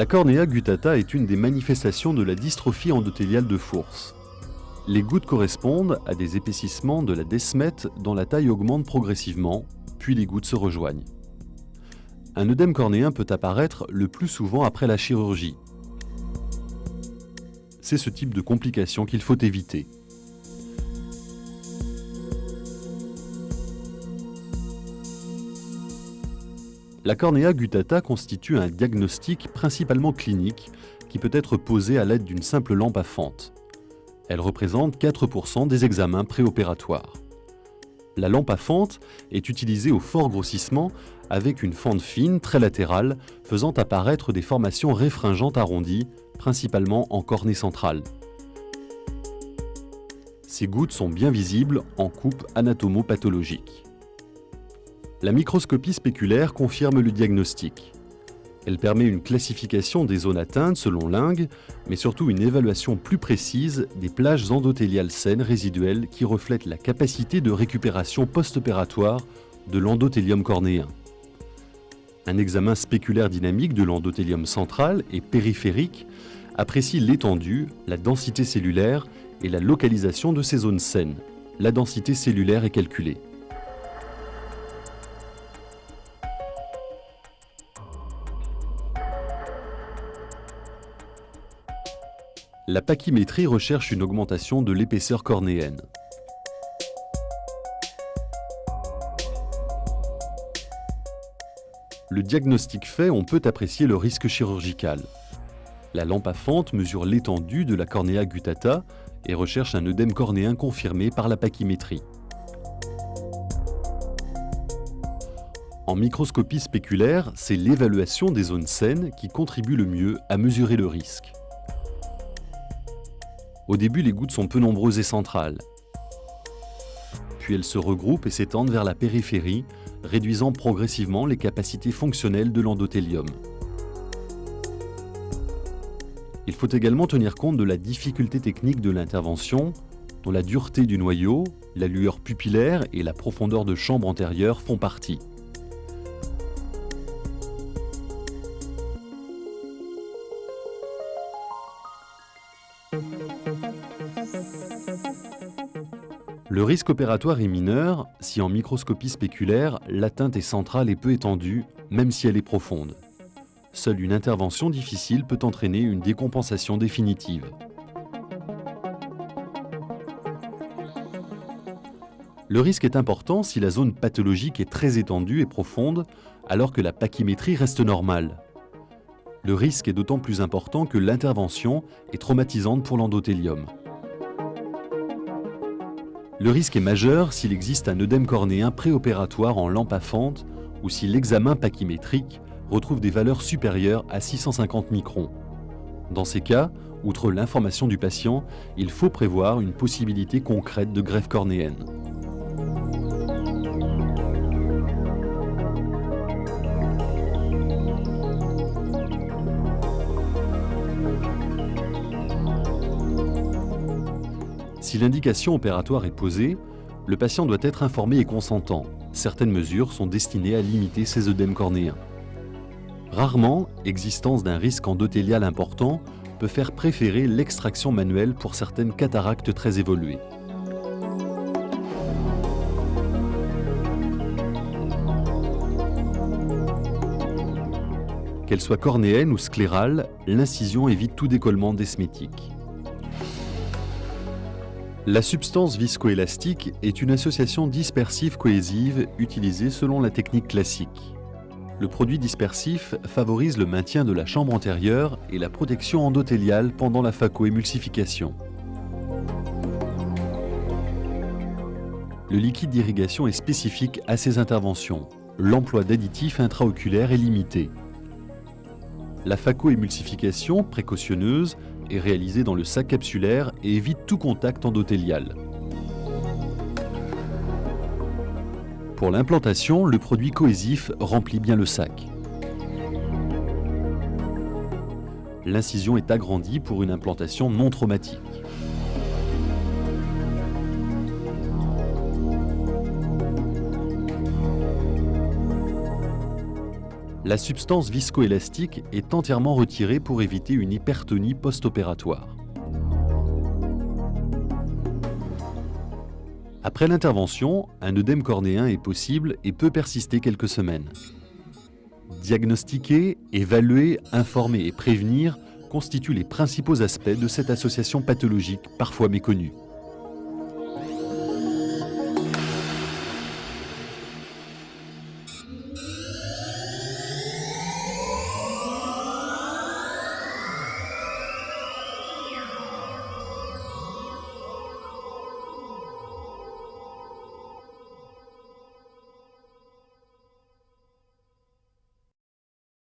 La cornéa guttata est une des manifestations de la dystrophie endothéliale de Fours. Les gouttes correspondent à des épaississements de la desmette dont la taille augmente progressivement, puis les gouttes se rejoignent. Un œdème cornéen peut apparaître le plus souvent après la chirurgie. C'est ce type de complication qu'il faut éviter. La cornéa guttata constitue un diagnostic principalement clinique qui peut être posé à l'aide d'une simple lampe à fente. Elle représente 4% des examens préopératoires. La lampe à fente est utilisée au fort grossissement avec une fente fine très latérale faisant apparaître des formations réfringentes arrondies, principalement en cornée centrale. Ces gouttes sont bien visibles en coupe anatomo-pathologique. La microscopie spéculaire confirme le diagnostic. Elle permet une classification des zones atteintes selon Lingue, mais surtout une évaluation plus précise des plages endothéliales saines résiduelles qui reflètent la capacité de récupération post-opératoire de l'endothélium cornéen. Un examen spéculaire dynamique de l'endothélium central et périphérique apprécie l'étendue, la densité cellulaire et la localisation de ces zones saines. La densité cellulaire est calculée. La pachymétrie recherche une augmentation de l'épaisseur cornéenne. Le diagnostic fait, on peut apprécier le risque chirurgical. La lampe à fente mesure l'étendue de la cornéa guttata et recherche un œdème cornéen confirmé par la pachymétrie. En microscopie spéculaire, c'est l'évaluation des zones saines qui contribue le mieux à mesurer le risque. Au début, les gouttes sont peu nombreuses et centrales. Puis elles se regroupent et s'étendent vers la périphérie, réduisant progressivement les capacités fonctionnelles de l'endothélium. Il faut également tenir compte de la difficulté technique de l'intervention, dont la dureté du noyau, la lueur pupillaire et la profondeur de chambre antérieure font partie. Le risque opératoire est mineur si en microscopie spéculaire, l'atteinte est centrale et peu étendue, même si elle est profonde. Seule une intervention difficile peut entraîner une décompensation définitive. Le risque est important si la zone pathologique est très étendue et profonde, alors que la pachymétrie reste normale. Le risque est d'autant plus important que l'intervention est traumatisante pour l'endothélium. Le risque est majeur s'il existe un œdème cornéen préopératoire en lampe à fente ou si l'examen pachymétrique retrouve des valeurs supérieures à 650 microns. Dans ces cas, outre l'information du patient, il faut prévoir une possibilité concrète de greffe cornéenne. Si l'indication opératoire est posée, le patient doit être informé et consentant. Certaines mesures sont destinées à limiter ces œdèmes cornéens. Rarement, l'existence d'un risque endothélial important peut faire préférer l'extraction manuelle pour certaines cataractes très évoluées. Qu'elle soit cornéenne ou sclérale, l'incision évite tout décollement desmétique. La substance viscoélastique est une association dispersive cohésive utilisée selon la technique classique. Le produit dispersif favorise le maintien de la chambre antérieure et la protection endothéliale pendant la phacoémulsification. Le liquide d'irrigation est spécifique à ces interventions. L'emploi d'additifs intraoculaires est limité. La phacoémulsification précautionneuse est réalisée dans le sac capsulaire et évite tout contact endothélial. Pour l'implantation, le produit cohésif remplit bien le sac. L'incision est agrandie pour une implantation non traumatique. La substance viscoélastique est entièrement retirée pour éviter une hypertonie post-opératoire. Après l'intervention, un œdème cornéen est possible et peut persister quelques semaines. Diagnostiquer, évaluer, informer et prévenir constituent les principaux aspects de cette association pathologique parfois méconnue.